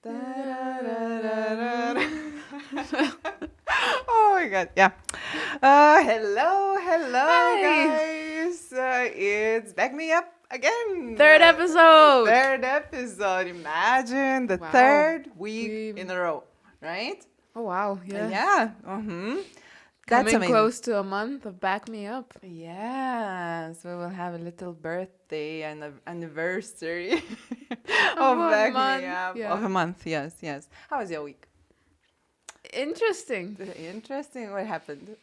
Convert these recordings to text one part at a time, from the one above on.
Da-da-da-da-da. Oh my god, yeah. Hello, Hi! guys. It's Back Me Up again. Third episode! Third episode. Imagine the Wow. third week We. in a row, right? Oh, wow, yeah. Yeah. Mm-hmm. That's Coming amazing. close to a month of Back Me Up. Yes, we will have a little birthday and an anniversary Of of a Back Me month, Up. yeah. Of a month, yes. How was your week? Interesting. Interesting. What happened?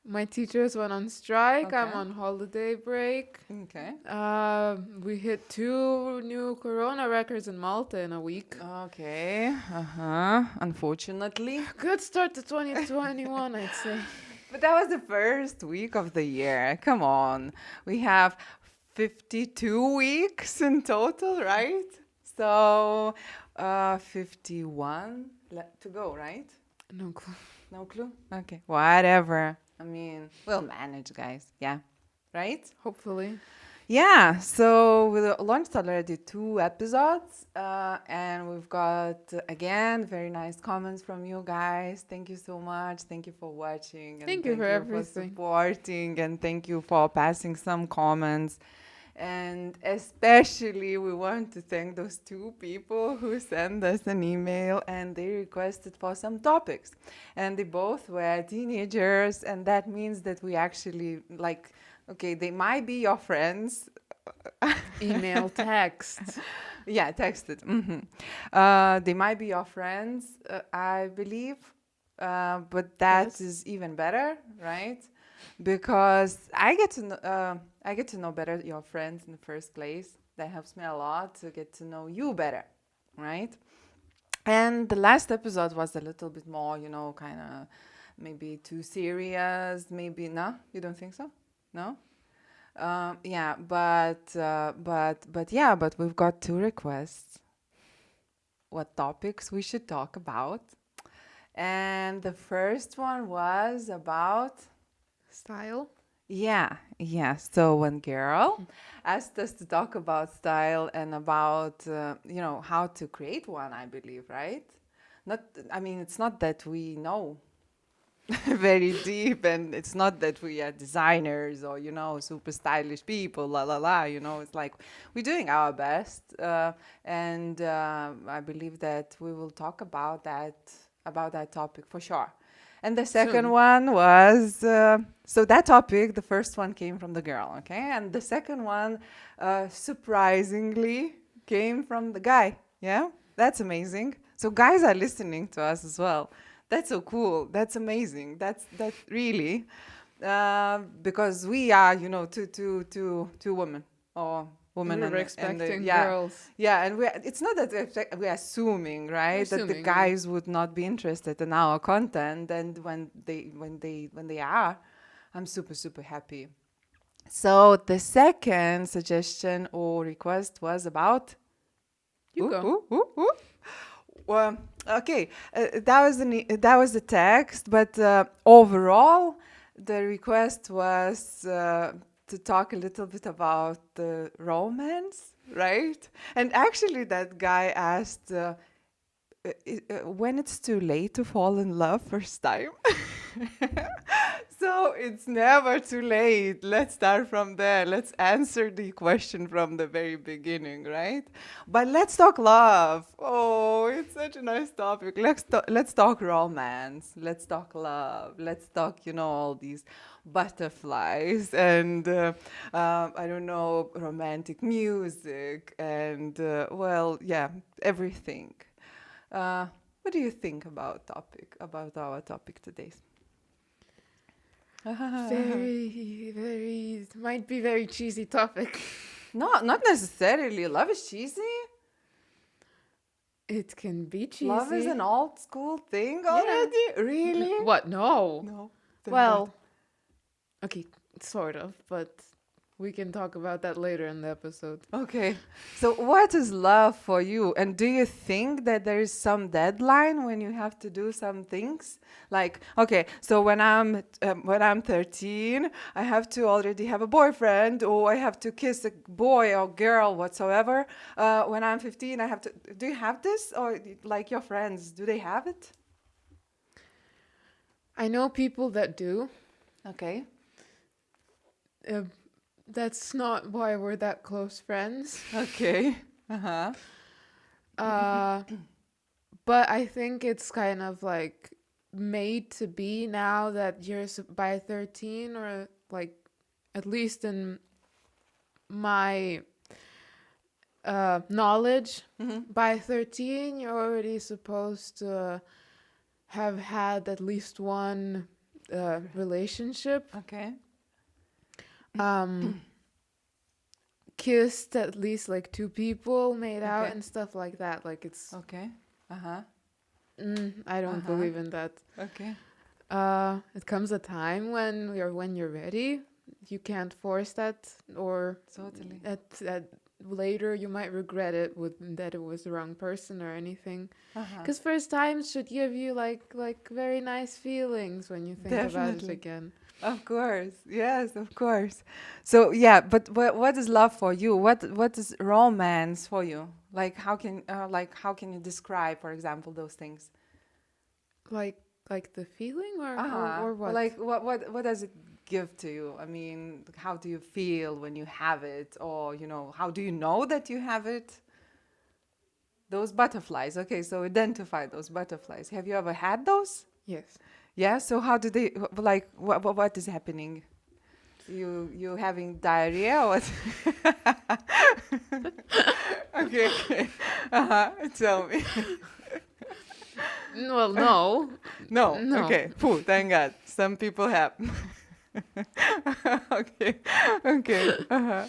My teachers went on strike. I'm Okay. on holiday break. Okay. We hit 2 new corona records in Malta in a week. Okay. Unfortunately. Good start to 2021, I'd say. But that was the first week of the year. Come on. We have 52 weeks in total, right? So 51 to go, right? No clue. No clue? Okay. Whatever. I mean, we'll manage, guys. Yeah. Right? Hopefully. Yeah, so we launched already 2 episodes, and we've got again very nice comments from you guys. Thank you so much. Thank you for watching, and Thank you for everything. supporting, and thank you for passing some comments. And especially, we want to thank those 2 people who sent us an email and they requested for some topics. And they both were teenagers, and that means that we actually like. Okay, they might be your friends. Email, text. Yeah, texted. They might be your friends, I believe. But that Yes. is even better, right? Because I get to know better your friends in the first place. That helps me a lot to get to know you better, right? And the last episode was a little bit more, kind of maybe too serious. Maybe no, you don't think so? No. Yeah, but we've got 2 requests. What topics we should talk about? And the first one was about Style. yeah. So one girl asked us to talk about style and about how to create one. I believe, right? Not. I mean, it's not that we know very deep, and it's not that we are designers or super stylish people, la la la. It's like we're doing our best, and I believe that we will talk about that topic for sure. And the second Soon. one was so that topic. The first one came from the girl, okay, and the second one, surprisingly, came from the guy. Yeah, that's amazing. So guys are listening to us as well. That's so cool. That's amazing. That's really because we are, two women or women We were and expecting yeah, girls. yeah, and it's not that we're assuming, right, that the assuming, yeah. guys would not be interested in our content, and when they are, I'm super happy. So the second suggestion or request was about You go. ooh. Well, okay, that was the text, but overall, the request was to talk a little bit about the romance, right? And actually, that guy asked when it's too late to fall in love first time. So it's never too late. Let's start from there. Let's answer the question from the very beginning, right? But let's talk love. Oh, it's such a nice topic. Let's talk romance. Let's talk love. Let's talk, all these butterflies and I don't know, romantic music and everything. What do you think about our topic today? Very, might be very cheesy topic. No, not necessarily. Love is cheesy. It can be cheesy. Love is an old school thing already. Really? What? No. No. Well, okay, sort of, but we can talk about that later in the episode. Okay. So what is love for you? And do you think that there is some deadline when you have to do some things? Like, okay, so when I'm 13, I have to already have a boyfriend, or I have to kiss a boy or girl whatsoever. When I'm 15, I have to. Do you have this, or like your friends? Do they have it? I know people that do. Okay. Uh, that's not why we're that close friends. Okay. Uh-huh. Uh, but I think it's kind of like made to be now that you're by 13, or like at least in my knowledge, by 13 you're already supposed to have had at least one relationship, Okay. kissed at least like two people, made out Okay. and stuff like that. Like it's Okay. Uh-huh. I don't Uh-huh. believe in that. Okay. It comes a time when you're ready. You can't force that, or Totally. at later you might regret it with that it was the wrong person or anything. Uh-huh. Because first times should give you like very nice feelings when you think about it Definitely. again. Of course. Yes, of course. So yeah, but what is love for you? What is romance for you? Like how can you describe, for example, those things? Like the feeling, Uh-huh. or Well, what? like what does it give to you? I mean, how do you feel when you have it? Or, how do you know that you have it? Those butterflies. Okay, so identify those butterflies. Have you ever had those? Yes. Yeah, so how do they, like, what is happening? You having diarrhea or what? Okay, okay. Uh-huh. Tell me. Well, no. No. No. Okay. Phew, thank God. Some people have. Okay. Okay. Uh-huh.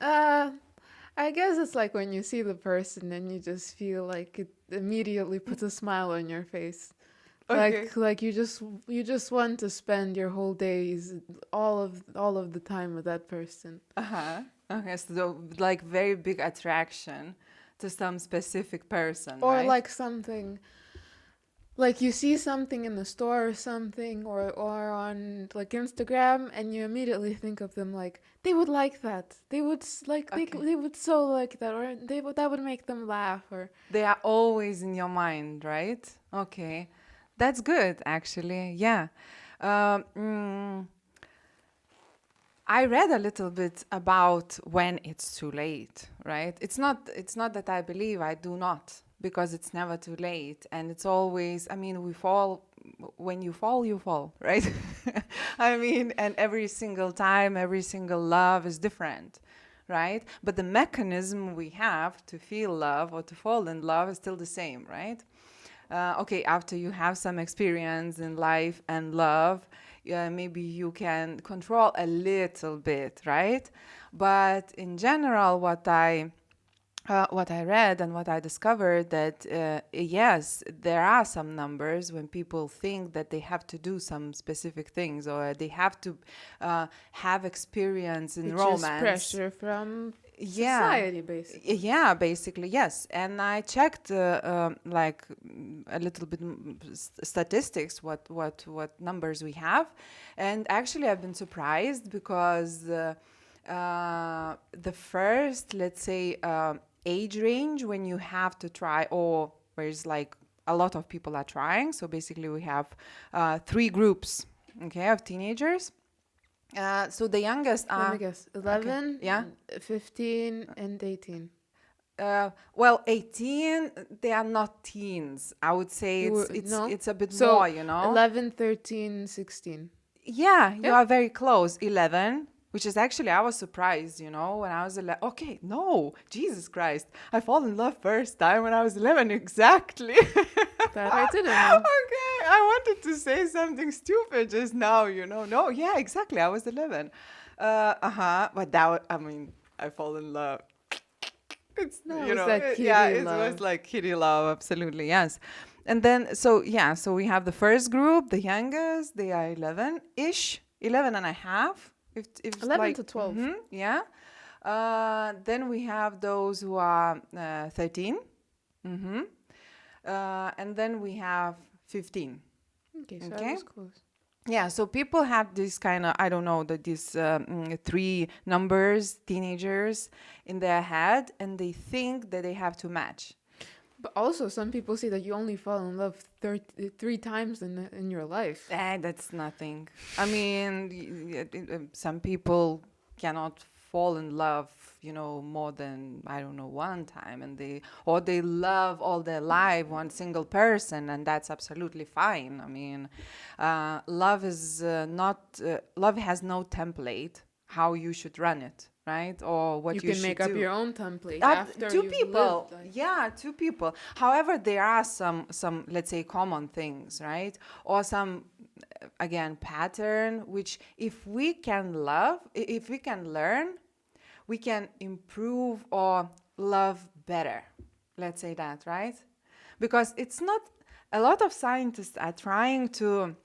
Uh, I guess it's like when you see the person and you just feel like it immediately puts a smile on your face. Okay. Like you just want to spend your whole days, all of the time with that person. Uh-huh. Okay, so like very big attraction to some specific person, Or right? like something, like you see something in the store or something, or on like Instagram, and you immediately think of them like they would like that. They would Okay. they would so like that, or that would make them laugh, or They are always in your mind, right? Okay. That's good, actually. Yeah. Um, mm, I read a little bit about when it's too late, right? It's not that I believe, I do not, because it's never too late, and it's always, I mean, we fall, when you fall, right? I mean, and every single time, every single love is different, right? But the mechanism we have to feel love or to fall in love is still the same, right? Okay, after you have some experience in life and love, maybe you can control a little bit, right? But in general, what I read and what I discovered, that yes, there are some numbers when people think that they have to do some specific things, or they have to have experience in which is romance. pressure from Yeah. society, basically. Yeah, basically, yes. And I checked a little bit statistics, what numbers we have. And actually I've been surprised because the first, let's say, age range when you have to try, or where it's like a lot of people are trying. So basically we have three groups, okay, of teenagers. So the youngest Let me are, guess. okay, 11, yeah. 15, and 18. Well, 18, they are not teens. I would say You it's were it's no. it's a bit So more. 11, 13, 16. Yeah, you Yeah. are very close. 11, which is actually, I was surprised, when I was 11. Okay, no, Jesus Christ. I fall in love first time when I was 11, exactly. That I didn't know. Okay, I wanted to say something stupid just now, No, yeah, exactly. I was 11. Uh-huh. But I mean, I fall in love. It's, No, it was that yeah, kitty it was love. like kitty love, absolutely, yes. And then, so yeah, so we have the first group, the youngest, they are 11-ish, 11 and a half. If 11 like, to 12. yeah. Then we have those who are 13. Mm-hmm. And then we have 15. Okay, so I Okay. was close. Yeah, so people have this kind of, I don't know, these three numbers, teenagers in their head, and they think that they have to match. But also, some people say that you only fall in love 3 times in your life. That's nothing. I mean, some people cannot fall in love, more than, I don't know, one time, and they love all their life one single person, and that's absolutely fine. I mean, love is not love has no template how you should run it, right? Or You what you can should make up do. your own template after Two you've lived people, life. yeah, two people. However, there are some let's say common things, right? Or some again pattern which if we can if we can learn, we can improve or love better. Let's say that, right? Because it's not, a lot of scientists are trying to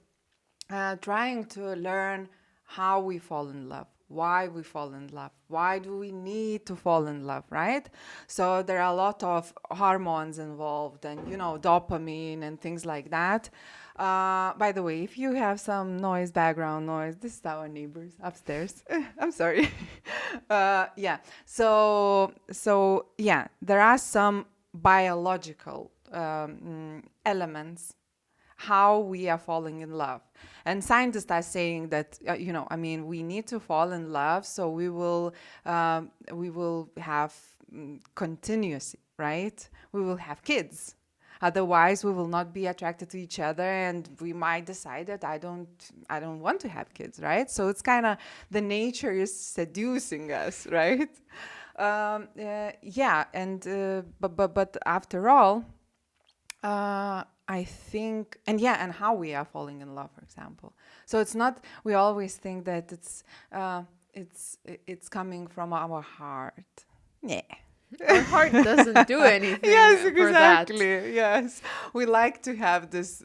learn how we fall in love, why we fall in love, why do we need to fall in love, right? So there are a lot of hormones involved, and dopamine and things like that. By the way, if you have some background noise, this is our neighbors upstairs. I'm sorry. Yeah. So yeah, there are some biological elements how we are falling in love. And scientists are saying that, I mean, we need to fall in love so we will have continuity, right? We will have kids. Otherwise, we will not be attracted to each other, and we might decide that I don't want to have kids, right? So it's kind of the nature is seducing us, right? Yeah, and but after all, I think, and yeah, and how we are falling in love, for example. So it's not. We always think that it's coming from our heart. Yeah. Our heart doesn't do anything Yes, for that. exactly. Yes, we like to have this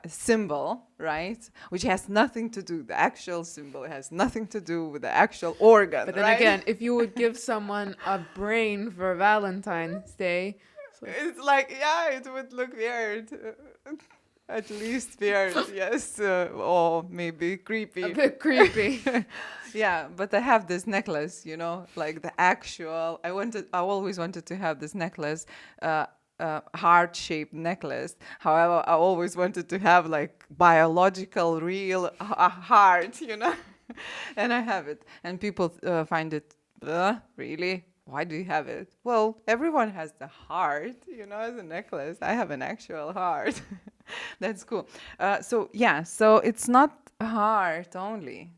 symbol, right? Which has nothing to do. The actual symbol has nothing to do with the actual organ, But then right? again, if you would give someone a brain for Valentine's Day, so It's like, yeah, it would look weird. At least weird, yes. Or maybe a creepy. bit creepy. Yeah, but I have this necklace, like the actual. I always wanted to have this necklace, heart-shaped necklace. However, I always wanted to have like biological, real heart, and I have it. And people find it, really? Why do you have it? Well, everyone has the heart, as a necklace. I have an actual heart. That's cool. So yeah, so it's not heart only.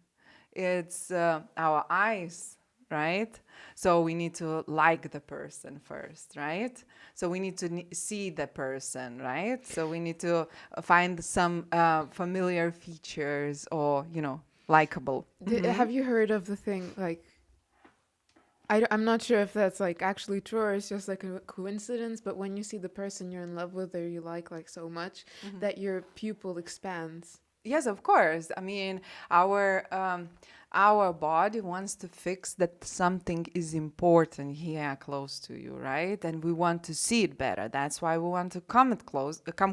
It's our eyes, right? So we need to like the person first, right? So we need to see the person, right? So we need to find some familiar features or, likable. Have you heard of the thing like I'm not sure if that's like actually true or it's just like a coincidence, but when you see the person you're in love with or you like so much that your pupil expands. Yes, of course. I mean, our body wants to fix that something is important here close to you, right? And we want to see it better. That's why we want to come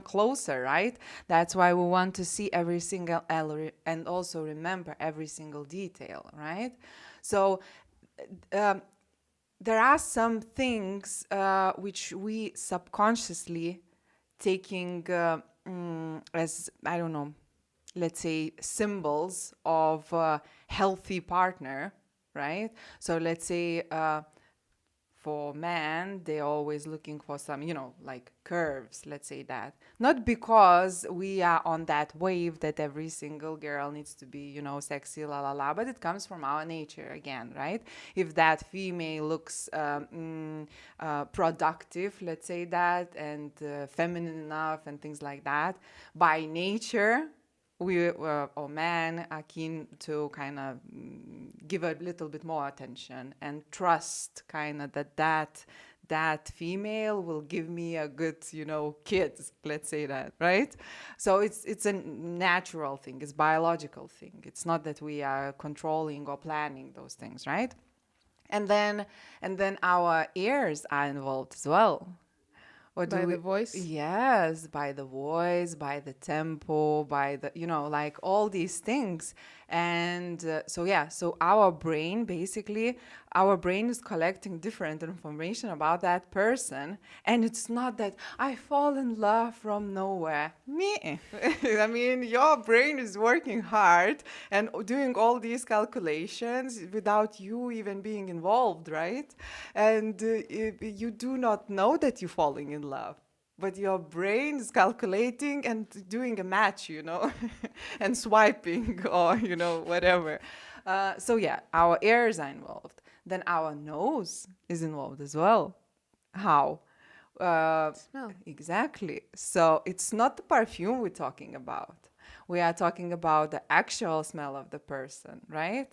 closer, right? That's why we want to see every single and also remember every single detail, right? So there are some things which we subconsciously taking as, I don't know, let's say symbols of a healthy partner, right? So let's say for men, they're always looking for some, like curves, let's say that. Not because we are on that wave that every single girl needs to be, sexy, la la la, but it comes from our nature again, right? If that female looks productive, let's say that, and feminine enough and things like that, by nature, we or men are keen to kind of give a little bit more attention and trust kind of that female will give me a good, kids, let's say that, right? So it's a natural thing, it's biological thing. It's not that we are controlling or planning those things, right? And then our ears are involved as well. Or do By we? the voice. Yes, by the voice, by the tempo, by the, like all these things. And so, yeah, so our brain is collecting different information about that person. And it's not that I fall in love from nowhere. Me. I mean, your brain is working hard and doing all these calculations without you even being involved, right? And you do not know that you're falling in love, but your brain is calculating and doing a match, and swiping or, whatever. So, yeah, our ears are involved. Then our nose is involved as well. How? Uh, Smell. exactly. So it's not the perfume we're talking about. We are talking about the actual smell of the person, right?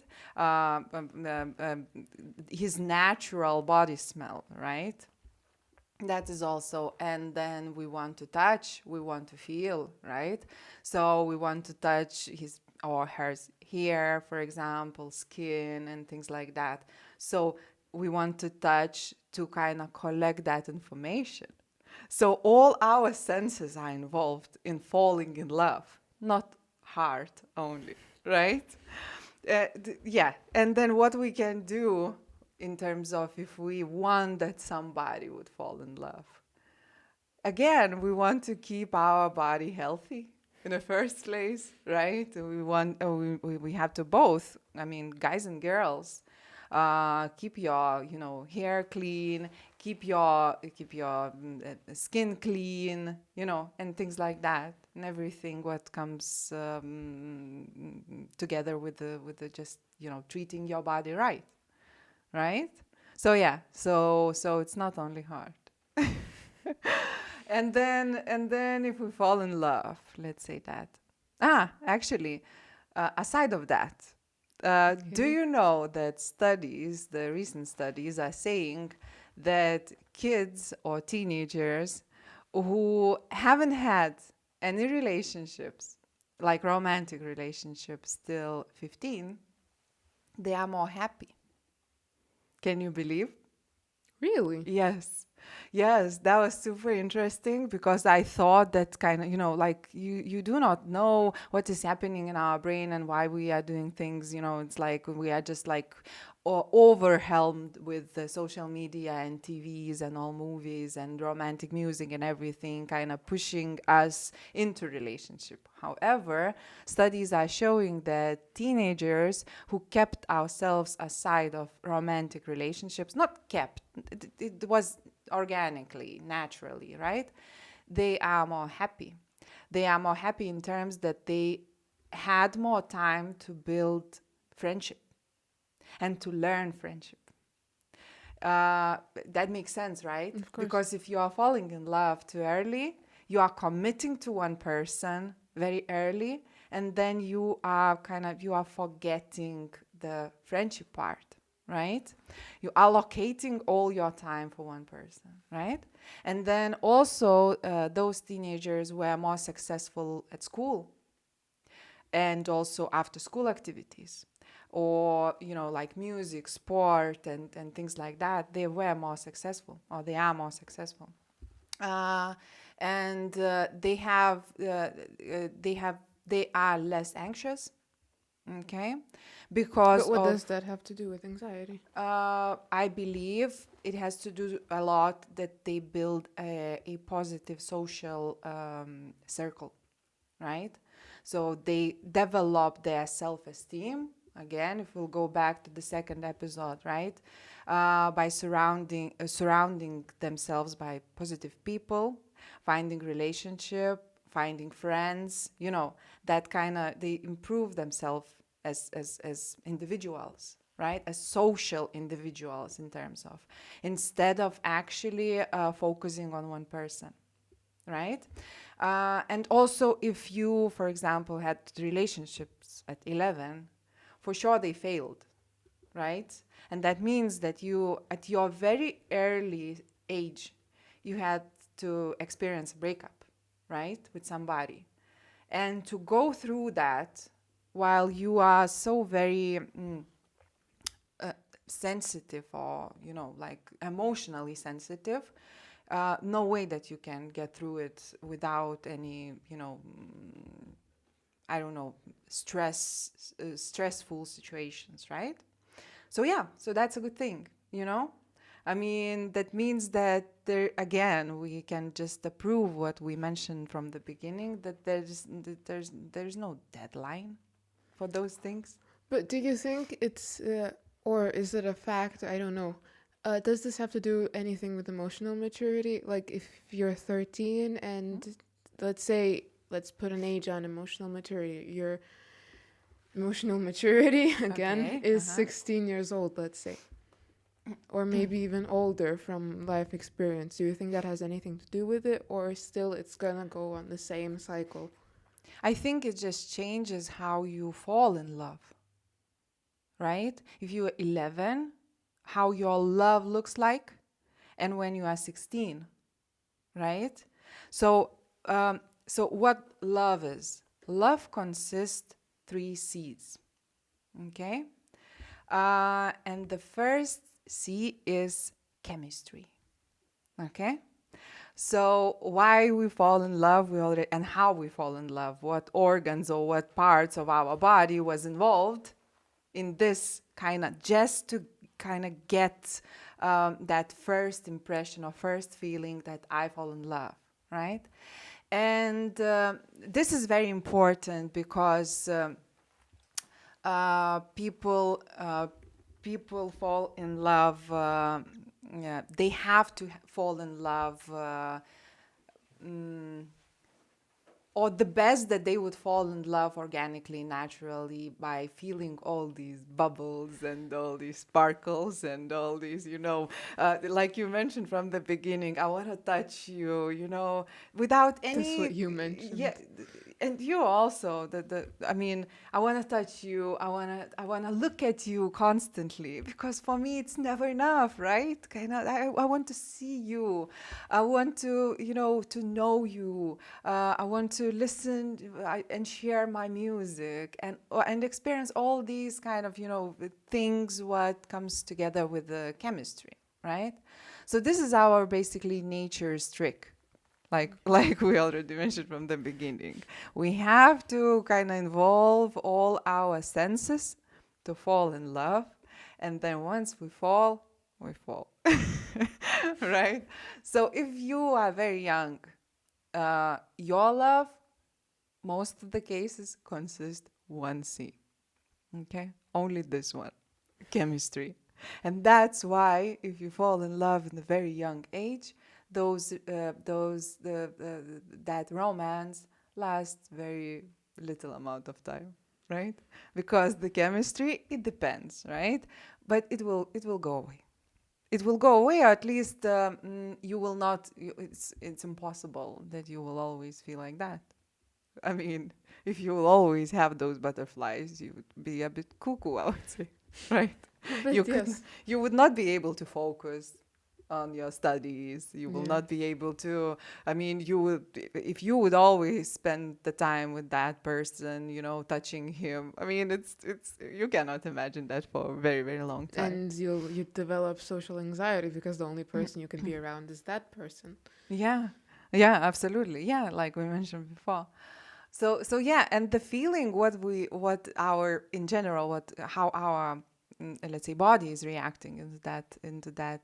His natural body smell, right? That is also, and then we want to touch, we want to feel, right? So we want to touch his or her hair, for example, skin and things like that. So we want to touch to kind of collect that information. So all our senses are involved in falling in love, not heart only, right? Yeah, and then what we can do in terms of if we want that somebody would fall in love. Again, we want to keep our body healthy in the first place, right? We have to both. I mean, guys and girls, keep your hair clean, keep your skin clean, and things like that, and everything what comes together with the just treating your body right, right? So yeah, so it's not only hard. And then if we fall in love, let's say that. Actually, aside of that, do Okay. you know that the recent studies are saying that kids or teenagers who haven't had any relationships, like romantic relationships till 15, they are more happy. Can you believe? Really? Yes. Yes, that was super interesting because I thought that kind of, like you do not know what is happening in our brain and why we are doing things, it's like we are just like overwhelmed with the social media and TVs and all movies and romantic music and everything kind of pushing us into relationship. However, studies are showing that teenagers who kept ourselves aside of romantic relationships, not kept, it was organically, naturally, right? They are more happy. They are more happy in terms that they had more time to build friendship and to learn friendship. That makes sense, right? Of course. Because if you are falling in love too early, you are committing to one person very early, and then you are forgetting the friendship part, right? You're allocating all your time for one person, right? And then also those teenagers were more successful at school and also after school activities or like music, sport, and things like that. They were more successful, or they are more successful. uh, and they are less anxious, okay, But because what of does that have to do with anxiety? I believe it has to do a lot that they build a positive social circle, right? So they develop their self-esteem. Again, if we'll go back to the second episode, right? By surrounding themselves by positive people, finding relationship, finding friends, that kind of they improve themselves as individuals, right? As social individuals in terms of instead of actually focusing on one person, right? And also, if you, for example, had relationships at 11, for sure they failed, right? And that means that you, at your very early age, you had to experience a breakup, right, with somebody. And to go through that while you are so very uh, sensitive, or, like emotionally sensitive, no way that you can get through it without any, I don't know, stressful situations, right? So yeah, so that's a good thing. I mean, that means that there again we can just approve what we mentioned from the beginning, that there's no deadline for those things. But do you think it's, or is it a fact? I don't know. Does this have to do anything with emotional maturity? Like if you're 13 and let's say, let's put an age on emotional maturity. Your emotional maturity, again, Okay. is 16 years old, let's say. Or maybe even older from life experience. Do you think that has anything to do with it? Or still it's gonna go on the same cycle? I think it just changes how you fall in love, right? If you're 11, how your love looks like, and when you are 16, right? So, so what love is? Love consists three C's. Okay, and the first C is chemistry. Okay, so why we fall in love, we already, and how we fall in love, what organs or what parts of our body was involved in this kind of, just to kind of get that first impression or first feeling that I fall in love, right? And this is very important because people fall in love. Yeah, they have to fall in love, mm, or the best that they would fall in love organically, naturally, by feeling all these bubbles and all these sparkles and all these, like you mentioned from the beginning, I want to touch you, without That's what any, you yeah, mentioned. and you also, I mean, I want to touch you, I want to look at you constantly, because for me it's never enough, right? Kind of, I want to see you, I want to, to know you, I want to listen and share my music, and experience all these kind of, things what comes together with the chemistry, right? So this is our basically nature's trick, like we already mentioned from the beginning. We have to kind of involve all our senses to fall in love, and then once we fall. Right? So if you are very young, your love, most of the cases, consist one C. Okay? Only this one, chemistry. And that's why if you fall in love in a very young age, that romance lasts very little amount of time, right? Because the chemistry, it depends, right? But it will go away. It will go away, or at least you will not. It's impossible that you will always feel like that. I mean, if you will always have those butterflies, you would be a bit cuckoo, I would say, right? But yes. You would not be able to focus on your studies. You will Yeah. not be able to. I mean, you would, if you would always spend the time with that person, touching him. I mean, it's you cannot imagine that for a very very long time. And you develop social anxiety because the only person you can be around is that person. Yeah, yeah, absolutely. Yeah, like we mentioned before. So yeah, and the feeling, what our in general, what how our let's say body is reacting into that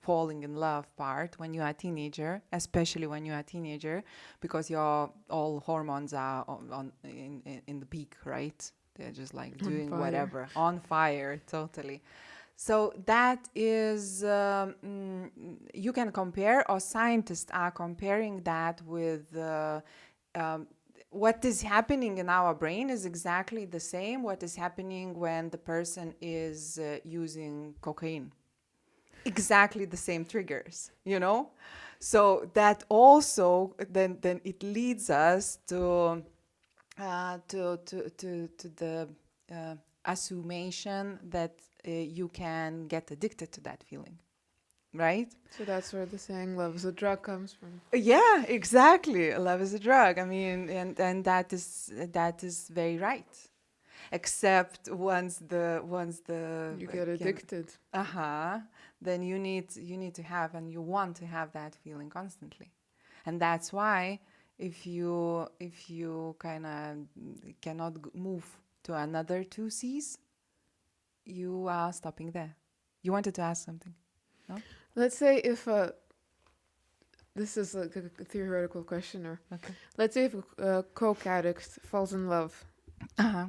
falling in love part when you are a teenager, especially when you are a teenager, because your all hormones are in the peak, right? They're just like On doing fire. whatever, on fire, totally. So that is, you can compare, or scientists are comparing that with um, what is happening in our brain is exactly the same what is happening when the person is using cocaine. Exactly the same triggers. So that also then it leads us to the assumation that you can get addicted to that feeling, right? So that's where the saying "love is a drug" comes from. Yeah, exactly. Love is a drug. I mean, and that is very right. Except once the You get can, addicted. uh-huh, then you need to have and you want to have that feeling constantly. And that's why if you kind of cannot move to another two C's, you are stopping there. You wanted to ask something, no? Let's say if this is like a theoretical question, or Okay. let's say if a coke addict falls in love, Uh-huh.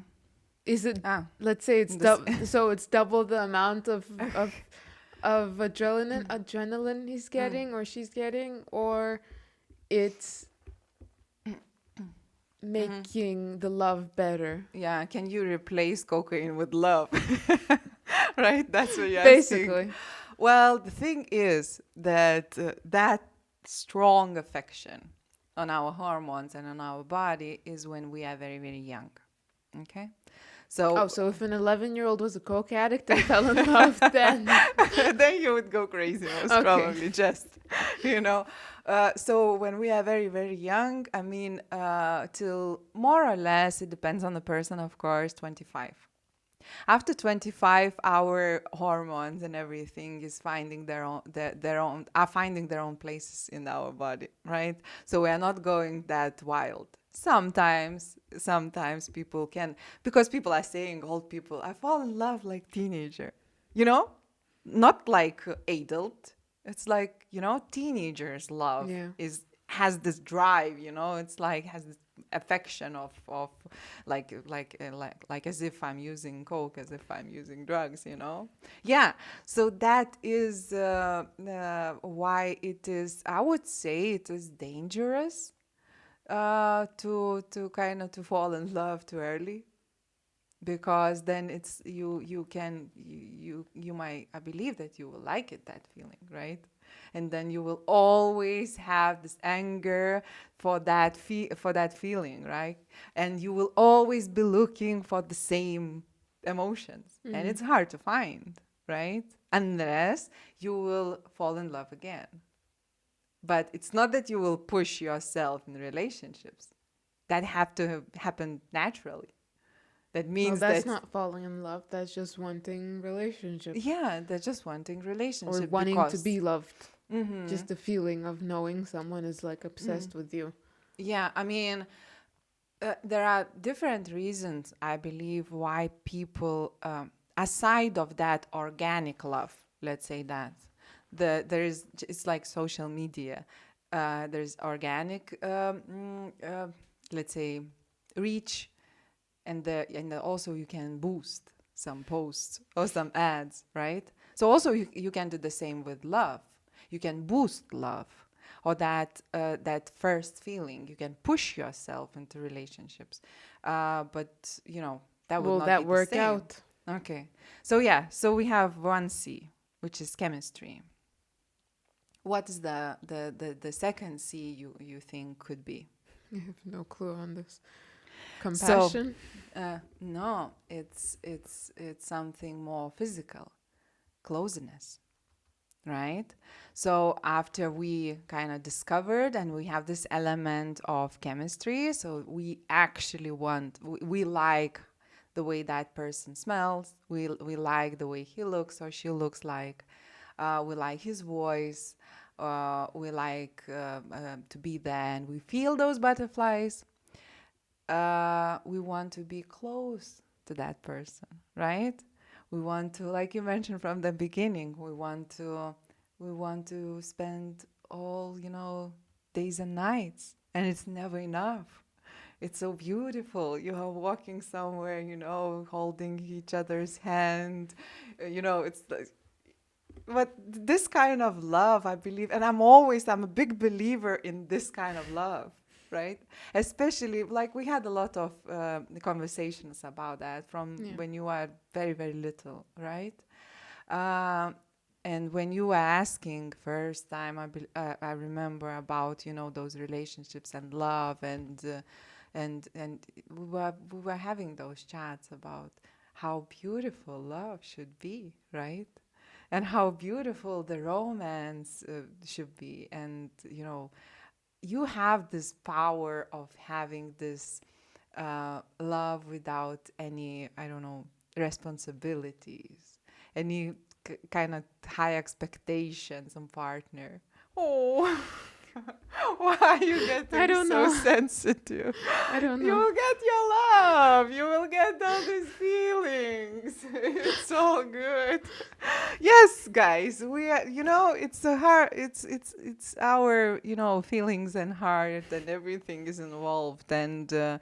is it? Ah, Let's say it's this. so it's double the amount of adrenaline he's getting or she's getting, or it's making the love better. Yeah, can you replace cocaine with love? Right? That's what you're asking. Basically. Well, the thing is that that strong affection on our hormones and on our body is when we are very, very young. Okay? Oh, So so if an 11-year-old was a coke addict and fell in love, then then you would go crazy, most okay. probably, just, you know. So when we are very, very young, I mean, till more or less, it depends on the person, of course, 25. After 25, our hormones and everything is finding their own are finding their own places in our body, right? So we are not going that wild. Sometimes people can, because people are saying, old people, I fall in love like teenager, you know, not like adult. It's like, you know, teenagers love Yeah. is has this drive, you know, it's like has this affection of like as if I'm using coke, as if I'm using drugs, you know. Yeah, so that is why it is, I would say it is dangerous to kind of to fall in love too early, because then it's you might, I believe that you will like it, that feeling, right? And then you will always have this anger for that for that feeling, right? And you will always be looking for the same emotions, and Mm. it's hard to find, right? Unless you will fall in love again. But it's not that you will push yourself in relationships, that have to happen naturally. That Well, means that's that, not falling in love. That's just wanting relationship yeah, they're just wanting or relationship wanting to because, be loved. mm-hmm, Just the feeling of knowing someone is like mm, obsessed with you. yeah, I mean, there are different reasons, I believe, why people, aside of that organic love, let's say that, it's like social media. There's organic, let's say, reach, also you can boost some posts or some ads, right? So also you can do the same with love. You can boost love, or that first feeling. You can push yourself into relationships, but you know that would Will not be that the work same. out? Okay, so yeah, so we have one C, which is chemistry. What is the second C you think could be? I have no clue on this. So Compassion? no, it's something more physical, closeness, right? So after we kind of discovered and we have this element of chemistry, so we actually we like the way that person smells. We like the way he looks or she looks like. We like his voice. We like to be there, and we feel those butterflies. We want to be close to that person, right? We want to, like you mentioned from the beginning, we want to spend all, you know, days and nights, and it's never enough. It's so beautiful. You are walking somewhere, you know, holding each other's hand. You know, it's like, but this kind of love, I believe, and I'm a big believer in this kind of love, right? Especially, like, we had a lot of conversations about that from Yeah. when you are very, very little, right? Um, and when you were asking first time, I remember about, you know, those relationships and love, and we were having those chats about how beautiful love should be, right? and how beautiful the romance should be. And, you have this power of having this love without any, I don't know, responsibilities, any kind of high expectations on partner. Oh, why are you I getting don't so know. sensitive? I don't You know. will get your love. You will get all these feelings. It's all good. Yes, guys, we are, it's a heart, it's our, feelings and heart and everything is involved. And to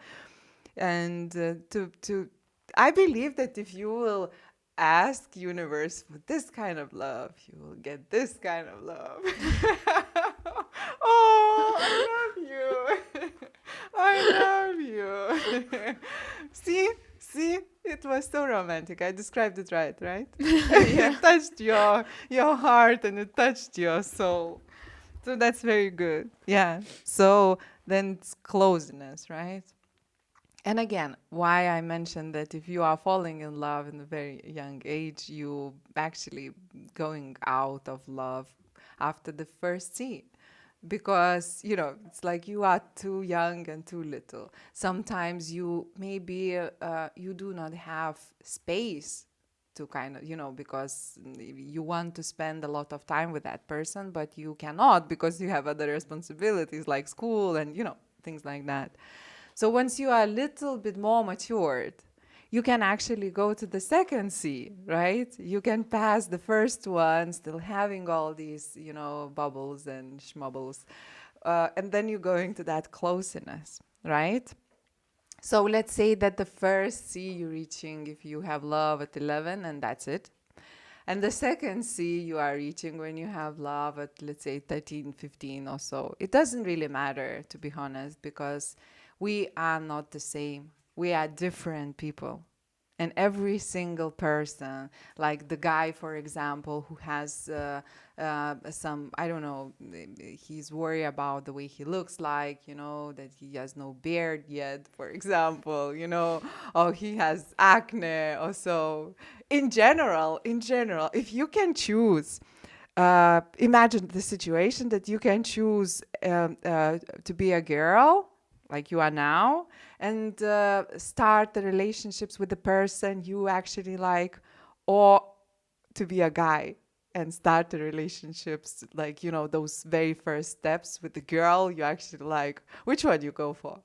I believe that if you will ask universe for this kind of love, you will get this kind of love. Oh, I love you. I love you. See, it was so romantic. I described it right? Yeah. It touched your heart and it touched your soul. So that's very good. Yeah. So then it's closeness, right? And again, why I mentioned that if you are falling in love in a very young age, you actually going out of love after the first scene. Because, it's like you are too young and too little. Sometimes you maybe you do not have space to kind of, because you want to spend a lot of time with that person, but you cannot because you have other responsibilities like school and, things like that. So once you are a little bit more matured, you can actually go to the second C, right? You can pass the first one, still having all these, bubbles and schmubbles. And then you're going to that closeness, right? So let's say that the first C you're reaching if you have love at 11, and that's it. And the second C you are reaching when you have love at, let's say, 13, 15 or so. It doesn't really matter, to be honest, because we are not the same. We are different people. And every single person, like the guy, for example, who has some, I don't know, he's worried about the way he looks like, that he has no beard yet, for example, or he has acne or so. In general, if you can choose, imagine the situation that you can choose to be a girl like you are now and start the relationships with the person you actually like, or to be a guy and start the relationships like, those very first steps with the girl you actually like. Which one you go for?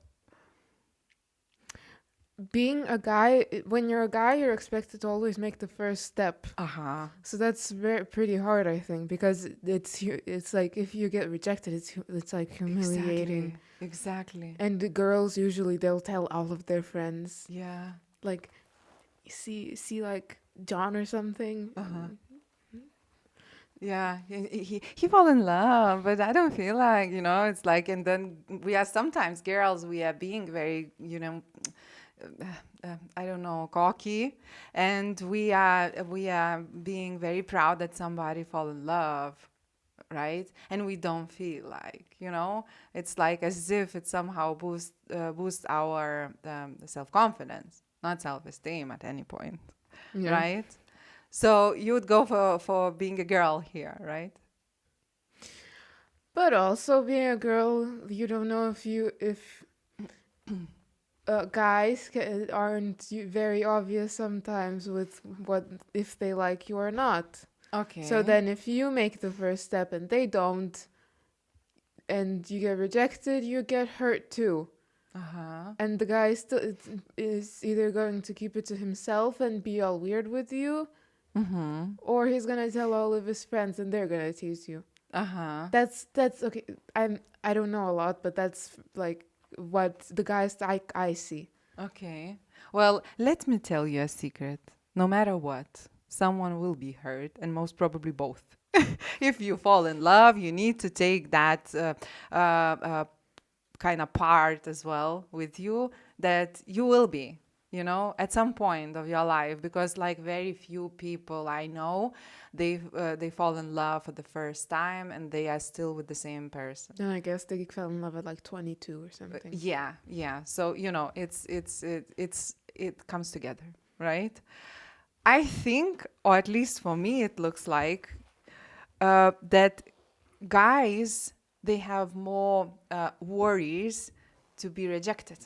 Being a guy, when you're a guy, you're expected to always make the first step. Uh-huh. So that's pretty hard, I think, because it's like if you get rejected, it's like humiliating. Exactly. And the girls usually they'll tell all of their friends, Yeah. like, see like John or something. Uh-huh. Yeah, he fall in love, but I don't feel like, it's like, and then we are sometimes girls, we are being very, I don't know, cocky, and we are being very proud that somebody fall in love, right? And we don't feel like, it's like as if it somehow boosts our self confidence, not self esteem at any point, Yeah. right? So you would go for being a girl here, right? But also being a girl, you don't know if guys aren't very obvious sometimes with what if they like you or not. So Okay. then if you make the first step and they don't, and you get rejected, you get hurt too. Uh-huh. And the guy still is either going to keep it to himself and be all weird with you, Mm-hmm. or he's gonna tell all of his friends and they're gonna tease you. Uh-huh. That's okay. I don't know a lot, but that's like what the guys I see. Okay. Well, let me tell you a secret. No matter what, someone will be hurt, and most probably both. If you fall in love, you need to take that kind of part as well with you, that you will be, at some point of your life, because like very few people I know, they fall in love for the first time and they are still with the same person. And I guess they fell in love at like 22 or something. Yeah. So it comes together, right? I think, or at least for me, it looks like that guys, they have more worries to be rejected.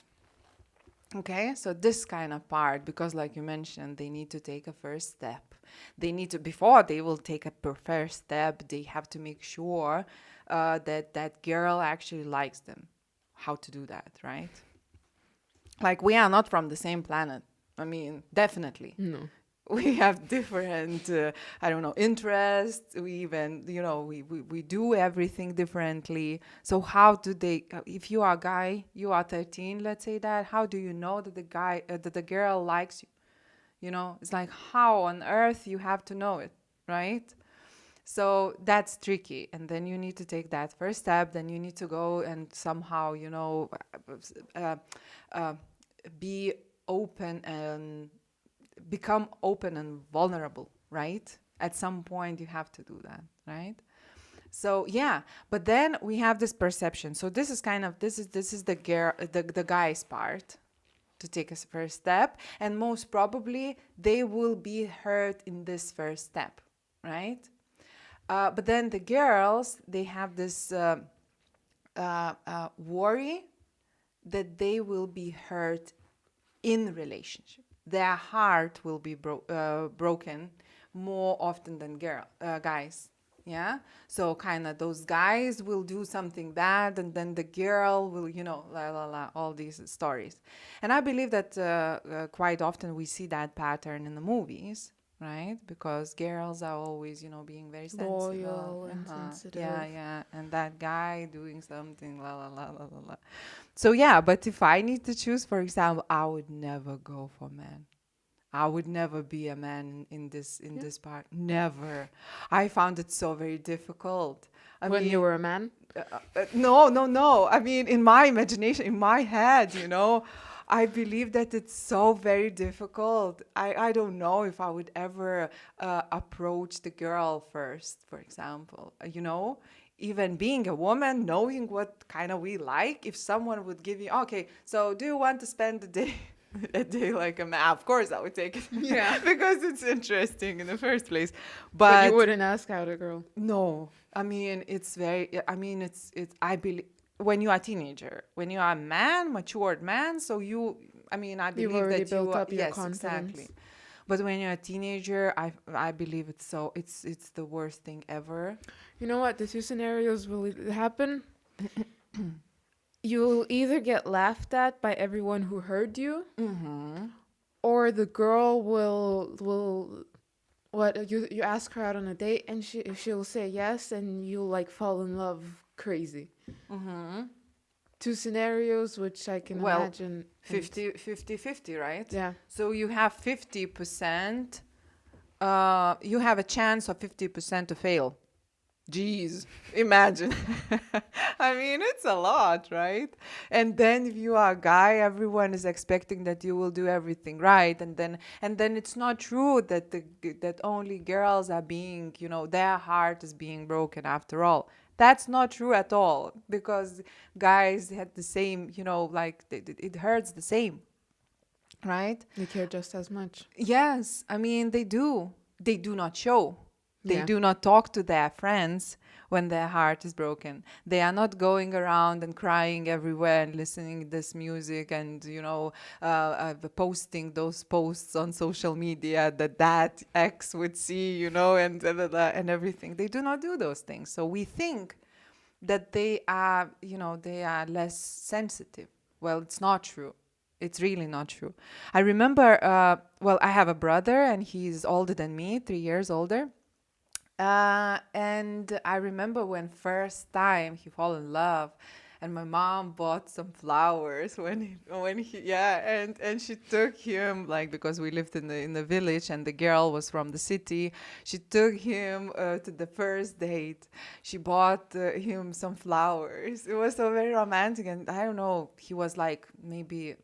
Okay, so this kind of part, because like you mentioned, they need to take a first step. They need to, before they will take a first step, they have to make sure that that girl actually likes them. How to do that, right? Like, we are not from the same planet. I mean, definitely. No. We have different, I don't know, interests. We even, we do everything differently. So how do they, if you are a guy, you are 13, let's say that, how do you know that the guy, that the girl likes you? It's like, how on earth you have to know it, right? So that's tricky. And then you need to take that first step. Then you need to go and somehow, uh, uh, be open and become open and vulnerable, right? At some point, you have to do that, right? So yeah, but then we have this perception. So this is kind of this is the girl, the guy's part to take a first step, and most probably they will be hurt in this first step, right? But then the girls, they have this worry that they will be hurt in relationship. Their heart will be broken more often than guys. Yeah. So kind of those guys will do something bad, and then the girl will, la la la, all these stories. And I believe that quite often we see that pattern in the movies, right? Because girls are always, being very sensitive. Loyal and Yeah, sensitive. yeah. And that guy doing something, la la la la la la. So yeah, but if I need to choose, for example, I would never go for men. I would never be a man in Yeah. this part. Never. I found it so very difficult. I When you mean, were a man? no, no, no. I mean, in my imagination, in my head, I believe that it's so very difficult. I don't know if I would ever approach the girl first, for example. Even being a woman, knowing what kind of we like, if someone would give you, okay, so do you want to spend the day? A day like a man, of course I would take it. Yeah. Because it's interesting in the first place. But you But wouldn't ask out a girl. no, I mean, I believe when you are a teenager, when you are a man, matured man, so I You've believe already that built up your yes, exactly. confidence. But when you're a teenager, I believe it's the worst thing ever. You know what? The two scenarios will happen. You'll either get laughed at by everyone who heard you, Mm-hmm. or the girl will what you ask her out on a date and she'll say yes and you'll like fall in love crazy. Mm-hmm. Two scenarios which I can Well, imagine. And 50-50, right? yeah. So you have 50%, you have a chance of 50% to fail. Jeez, imagine. I mean, it's a lot, right? And then if you are a guy, everyone is expecting that you will do everything right, and then it's not true that that only girls are being, their heart is being broken after all. That's not true at all, because guys had the same, like it hurts the same, right? They care just as much. Yes, I mean, they do. They do not show. They Yeah. do not talk to their friends when their heart is broken. They are not going around and crying everywhere and listening this music and, posting those posts on social media that ex would see, and and everything. They do not do those things. So we think that they are less sensitive. Well, it's not true. It's really not true. I remember, I have a brother and he's older than me, 3 years older. And I remember when first time he fall in love, and my mom bought some flowers when he yeah, and she took him, like, because we lived in the village and the girl was from the city. She took him to the first date. She bought him some flowers. It was so very romantic, and I don't know, he was like maybe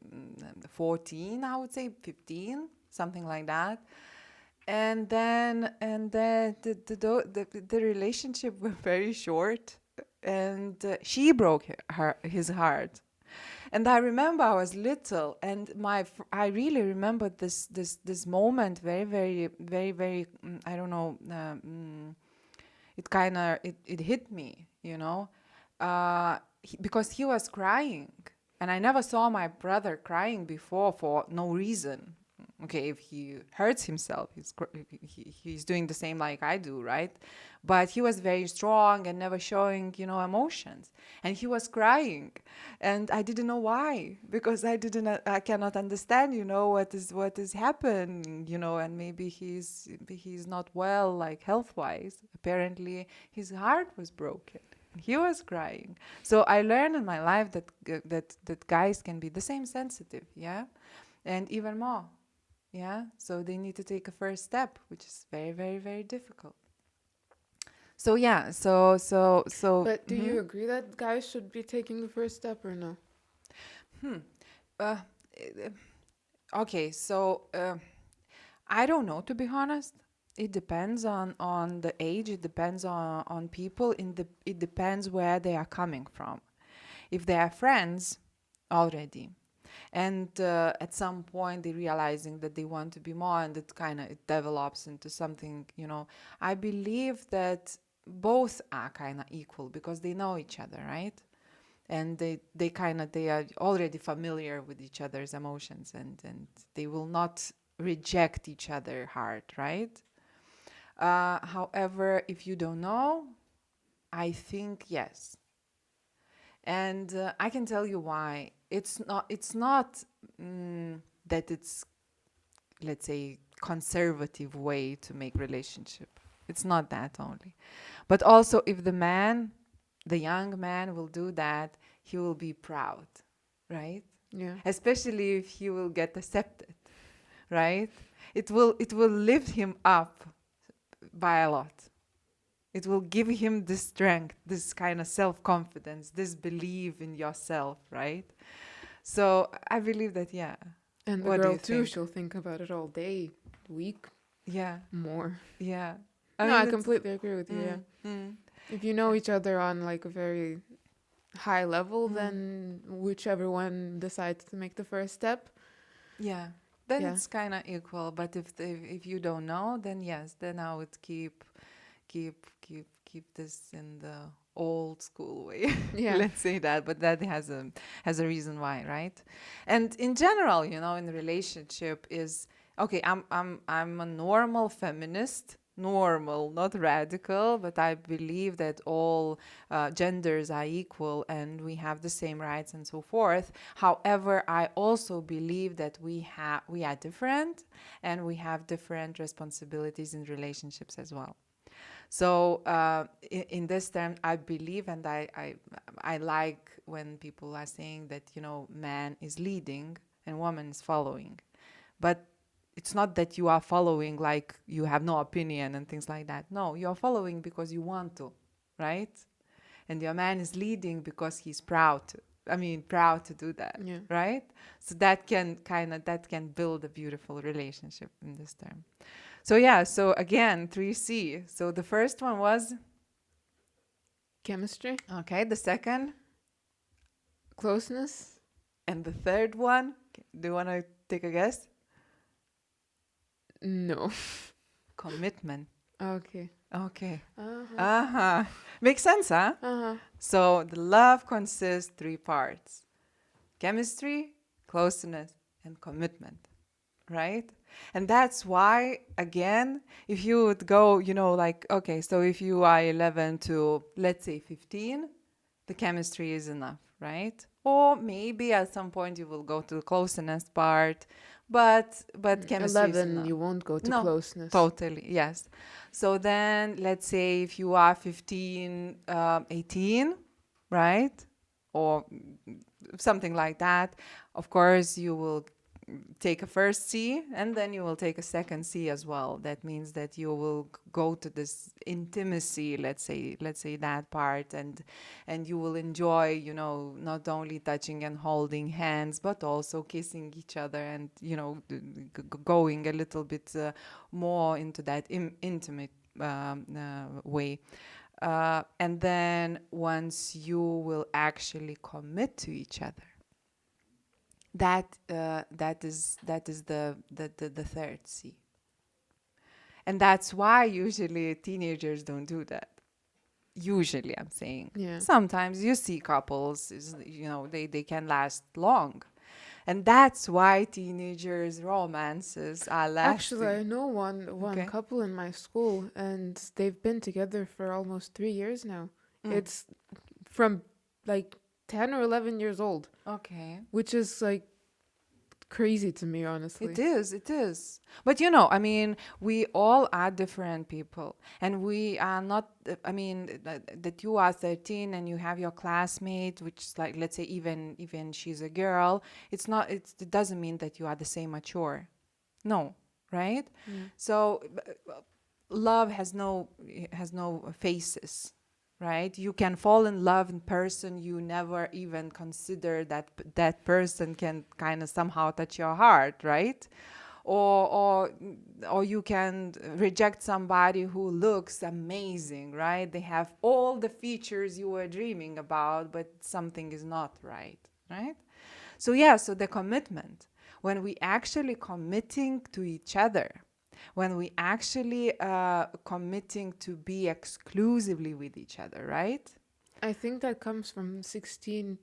14, I would say 15, something like that. And then the relationship was very short, and she broke his heart. And I remember I was little, and I really remember this moment very, very, very, very. I don't know. It kind of it hit me, because he was crying, and I never saw my brother crying before for no reason. Okay, if he hurts himself, he's doing the same like I do, right? But he was very strong and never showing, emotions, and he was crying, and I didn't know why, because I cannot understand, what is happening, and maybe he's not well, like health wise. Apparently his heart was broken. He was crying. So I learned in my life that guys can be the same sensitive, yeah, and even more, yeah. So they need to take a first step, which is very, very, very difficult. So yeah, But do you agree that guys should be taking the first step or no? uh, okay, so I don't know, to be honest. It depends on the age. It depends on people. It depends where they are coming from. If they are friends already, and at some point they're realizing that they want to be more, and it develops into something. I believe that both are kind of equal because they know each other, right? And they are already familiar with each other's emotions, and they will not reject each other hard, right? However, if you don't know, I think yes. And I can tell you why. It's not that it's, let's say, conservative way to make relationship. It's not that only. But also, if the young man will do that, he will be proud, right? Yeah. Especially if he will get accepted, right? It will lift him up by a lot. It will give him this strength, this kind of self-confidence, this belief in yourself, right? So I believe that, yeah. And the What do girl you too, think? she'll think about it all day, week, Yeah, more. yeah. I No, I mean, it's completely agree with you, yeah. mm, mm, If you know each other on like a very high level, mm, then whichever one decides to make the first step, yeah. Then yeah. it's kind of equal. But if you don't know, then yes, then I would keep this in the old school way. Yeah. Let's say that. But that has a reason why, right? And in general, in a relationship is okay. I'm a normal feminist. Normal, not radical, but I believe that all genders are equal and we have the same rights and so forth. However, I also believe that we are different and we have different responsibilities in relationships as well. So in this term, I believe, and I like when people are saying that man is leading and woman is following, but it's not that you are following like you have no opinion and things like that. No, you are following because you want to, right? And your man is leading because he's proud to. I mean, proud to do that, Yeah. right? So that can build a beautiful relationship in this term. So yeah, so again, 3C. So the first one was Chemistry, okay, the second, closeness, and the third one. Do you want to take a guess? no. Commitment. Okay. Okay. Uh-huh. Uh-huh. Makes sense, huh? Uh-huh. So the love consists three parts: chemistry, closeness, and commitment, right? And that's why, again, if you would go, like, okay, so if you are 11 to, let's say, 15, the chemistry is enough, right? Or maybe at some point you will go to the closeness part, but chemistry is 11, enough. you won't go to No, closeness. totally, yes. So then, let's say if you are 15, 18, right? Or something like that, of course, you will take a first C and then you will take a second C as well. That means that you will go to this intimacy, let's say that part, and you will enjoy, not only touching and holding hands, but also kissing each other and, going a little bit more into that intimate way. And then once you will actually commit to each other, that is the third C. And that's why usually teenagers don't do that. Usually, I'm saying. Yeah. Sometimes you see couples, they can last long. And that's why teenagers' romances are Actually, lasting. I know one Okay. couple in my school, and they've been together for almost 3 years now. Mm. It's from like 10 or 11 years old, Okay. which is like crazy to me, It honestly. is, it is. But I mean, we all are different people. And we are not, I mean, that you are 13 and you have your classmate, which is like, let's say, even she's a girl, it doesn't mean that you are the same mature. No, right? Yeah. So love has no faces, right? You can fall in love in person. You never even consider that person can kind of somehow touch your heart, right? Or you can reject somebody who looks amazing, right? They have all the features you were dreaming about, but something is not right, right? So yeah, so the commitment, when we actually committing to each other, when we actually committing to be exclusively with each other, right? I think that comes from 16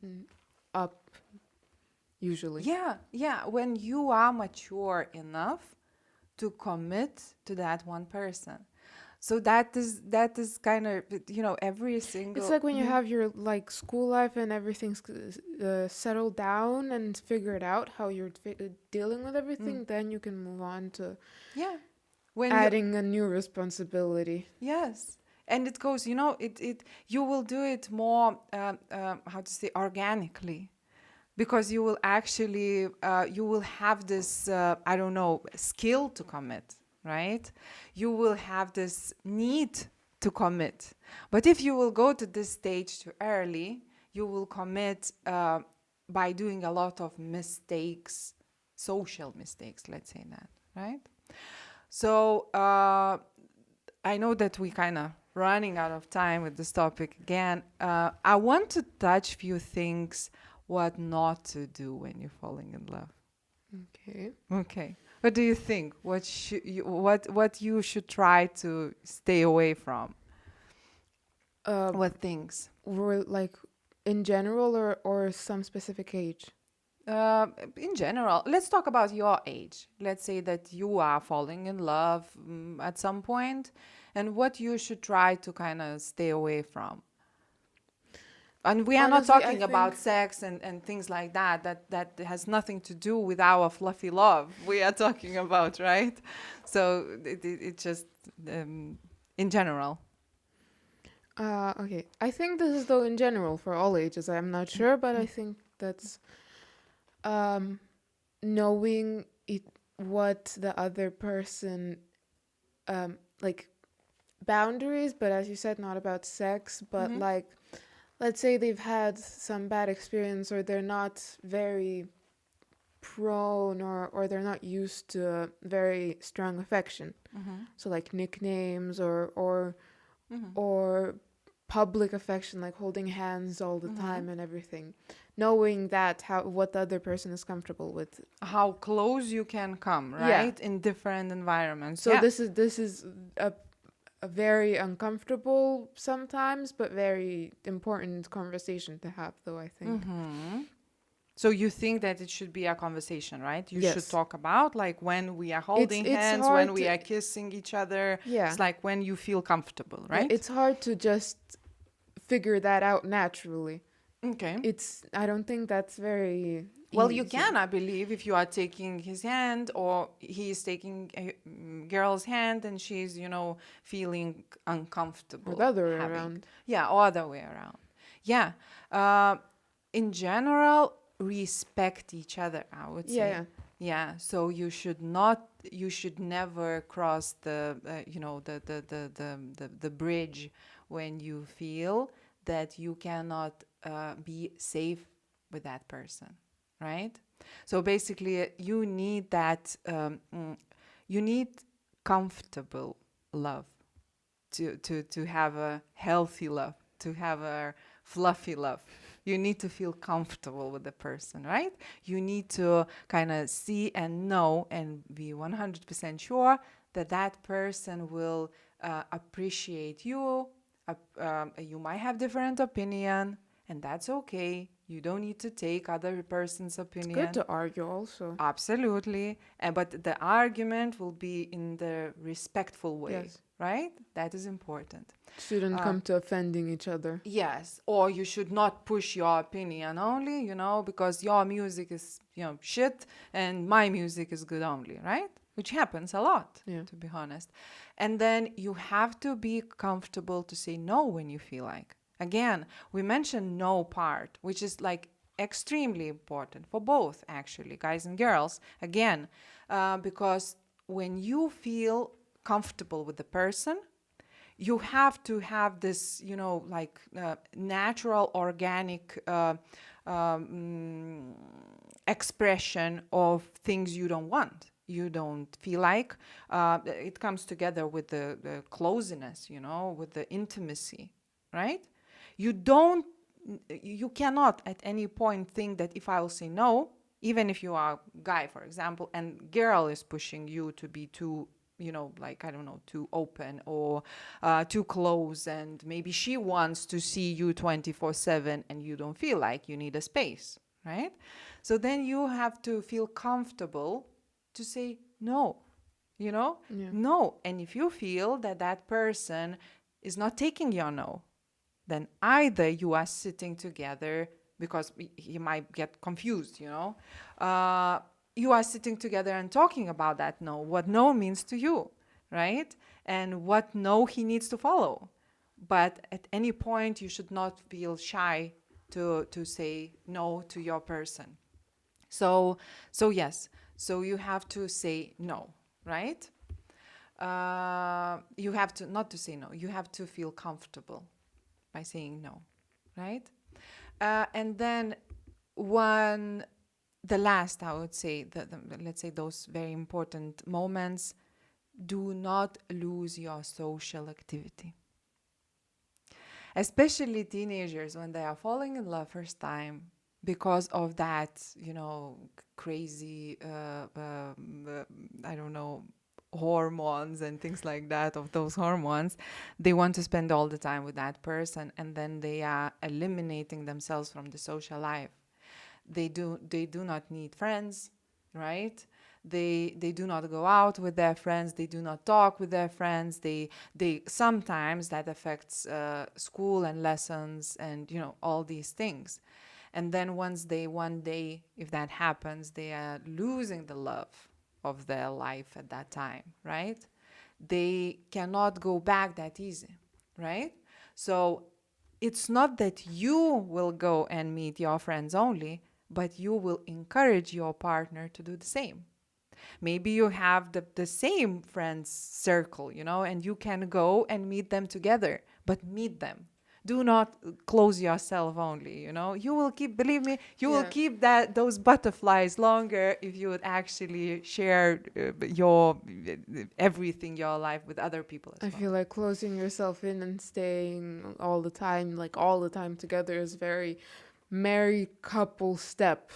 up, usually. Yeah, yeah. When you are mature enough to commit to that one person. So that is kind of every It's single. like when you have your like school life and everything's settled down and figured out how you're dealing with Mm, everything, then you can move on to yeah. When you adding a new responsibility. Yes. And it goes, you will do it more, how to say, organically, because you will actually, you will have this, I don't know, skill to commit, right? You will have this need to commit. But if you will go to this stage too early, you will commit by doing a lot of mistakes, social mistakes, let's say that, right? So, I know that we kind of running out of time with this topic again. I want to touch few things what not to do when you're falling in love. Okay. Okay. What do you think? What you should try to stay away from? Uh, What things? we're like in general or some specific age. Uh, in general, let's talk about your age. Let's say that you are falling in love at some point, and what you should try to kind of stay away from. And we are not Honestly, I talking about think sex and things like that. That has nothing to do with our fluffy love. We are talking about, right? So it just in general. okay. I think this is though in general for all ages. I'm not sure, but I think that's um knowing what the other person like boundaries, but as you said, not about sex, but Mm-hmm. like let's say they've had some bad experience or they're not very prone or they're not used to very strong affection. Mm-hmm. So like nicknames or Mm-hmm. or public affection, like holding hands all the Mm-hmm. time and everything. Knowing that how what the other person is comfortable with. How close you can come, Yeah. right? In different environments. So Yeah. this is a very uncomfortable sometimes, but very important conversation to have, though, I think. Mm-hmm. So you think that it should be a conversation, right? You should Yes. talk about like when we are It's holding it's hands, when hard we to are kissing each other. yeah. It's like when you feel comfortable, Yeah, right? it's hard to just figure that out naturally. Okay. I don't think that's very Well, you easy. can, I believe, if you are taking his hand or he is taking a girl's hand and she's, feeling Or the uncomfortable other way having. around. Yeah, or other way around. Yeah. Uh, in general, respect each other, I would Yeah, say. yeah. Yeah, so you should never cross the bridge when you feel that you cannot be safe with that person, right? So basically, you need you need comfortable love to have a healthy love, to have a fluffy love. You need to feel comfortable with the person, right? You need to kind of see and know and be 100% sure that that person will appreciate you. You might have different opinion, and that's okay. You don't need to take other person's It's good opinion. to argue also. Absolutely. But the argument will be in the respectful way, Yes. right? That is important. Shouldn't Uh, come to offending each other. yes. Or you should not push your opinion only, because your music is, shit and my music is good only, right? Which happens a lot, Yeah. to be honest. And then you have to be comfortable to say no when you feel like. Again, we mentioned no part, which is like extremely important for both, actually, guys and girls. Again, because when you feel comfortable with the person, you have to have this, like natural, organic expression of things you don't want. You don't feel like. It comes together with the closeness, with the intimacy, right? You don't, you cannot at any point think that if I will say no, even if you are a guy, for example, and girl is pushing you to be too, like, I don't know, too open or too close, and maybe she wants to see you 24/7 and you don't feel like, you need a space, right? So then you have to feel comfortable to say no, Yeah. no. And if you feel that that person is not taking your no, then either you are sitting together, because he might get confused, you are sitting together and talking about that no, what no means to you, right? And what no he needs to follow. But at any point, you should not feel shy to say no to your person. So yes, so you have to say no, right? You have to not to say no. You have to feel comfortable by saying no, right? And then one, the last, I would say, let's say those very important moments, do not lose your social activity. Especially teenagers when they are falling in love first time, because of that, crazy, I don't know, hormones and things like that, of those hormones, they want to spend all the time with that person, and then they are eliminating themselves from the social life. They do not need friends, right? They do not go out with their friends. They do not talk with their friends. They sometimes that affects school and lessons and all these things. And then once they one day, if that happens, they are losing the love of their life at that time, right? They cannot go back that easy, right? So it's not that you will go and meet your friends only, but you will encourage your partner to do the same. Maybe you have the same friends circle, and you can go and meet them together, but meet them. Do not close yourself only, You will keep, believe me, you will Yeah. keep those butterflies longer if you would actually share your everything, your life with other people I as well. feel like closing yourself in and staying all the time, like all the time together, is very married couple step.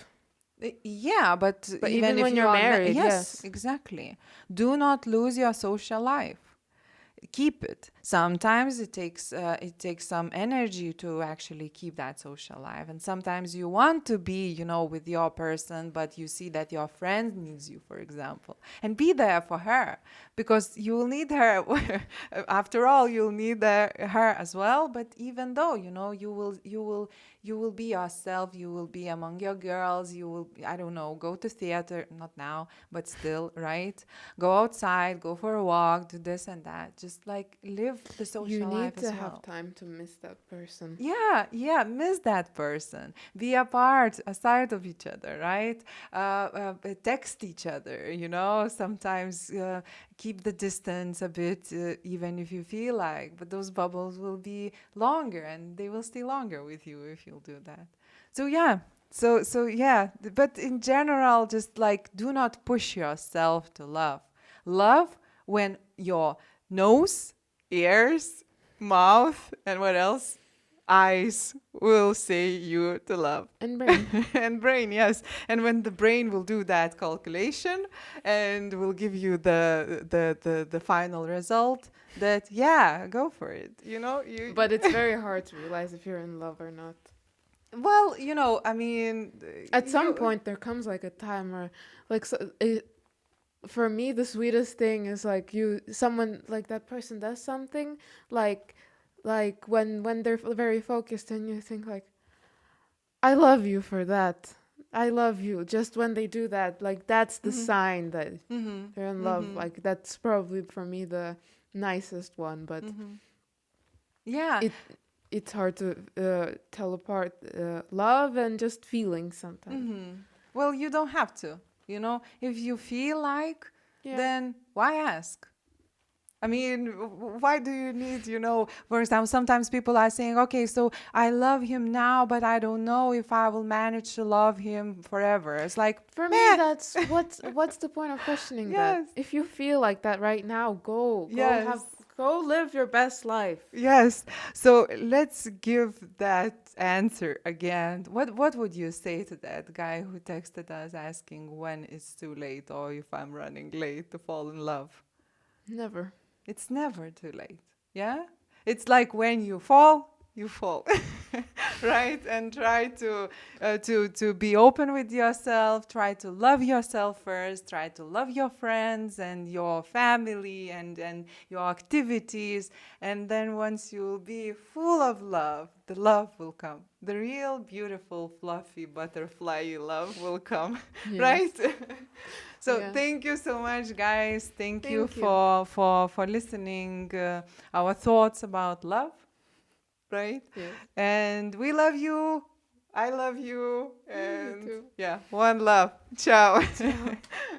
Yeah, but But even even if when you you're are, married, yes, yes. exactly. Do not lose your social life. Keep it. Sometimes it takes some energy to actually keep that social life, and sometimes you want to be, with your person, but you see that your friend needs you, for example, and be there for her, because you will need her. After all, you'll need her as well. But even though, you will be yourself, you will be among your girls, you will, I don't know, go to theater, not now, but still, right? Go outside, go for a walk, do this and that. Just like live the You social life need to as have well. time to miss that person. Yeah, yeah, miss that person. Be apart, aside of each other, right? Text each other, sometimes keep the distance a bit, even if you feel like, but those bubbles will be longer and they will stay longer with you if you'll do that. So, yeah. So yeah, but in general, just like do not push yourself to love. Love when your nose, ears, mouth, and what else? eyes will say you to love. And brain. And brain, yes. And when the brain will do that calculation and will give you the final result, that yeah, go for it. You know, But it's very hard to realize if you're in love or not. well, you know, I mean, At some you point, there comes like a time where, like, for me, the sweetest thing is like someone like that person does something, like when they're very focused, and you think like, I love you for that. I love you. Just when they do that, like that's the mhm, sign that mhm, they're in love. mhm, Like that's probably for me the nicest one, but mhm. Yeah. it it's hard to tell apart love and just feelings sometimes. Well, you don't have to. You know, if you feel like, Yeah. then why ask? I mean, why do you need, you know, for example, sometimes people are saying, okay, so I love him now, but I don't know if I will manage to love him forever. It's like, For me, meh, that's what's the point of questioning that? yes, If you feel like that right now, yes, go live your best life. yes. So let's give that answer again. What would you say to that guy who texted us asking when it's too late or if I'm running late to fall in love? Never. It's never too late. Yeah? It's like when you fall. Right? And try to be open with yourself, try to love yourself first, try to love your friends and your family and your activities. And then once you'll be full of love, the love will come. The real beautiful fluffy butterfly love will come. Yes. Right? So Yeah. thank you so much, guys. Thank you Thank you. for listening our thoughts about love, right? Yes. And we love you. I love you. You And too. yeah, one love. Ciao. Ciao.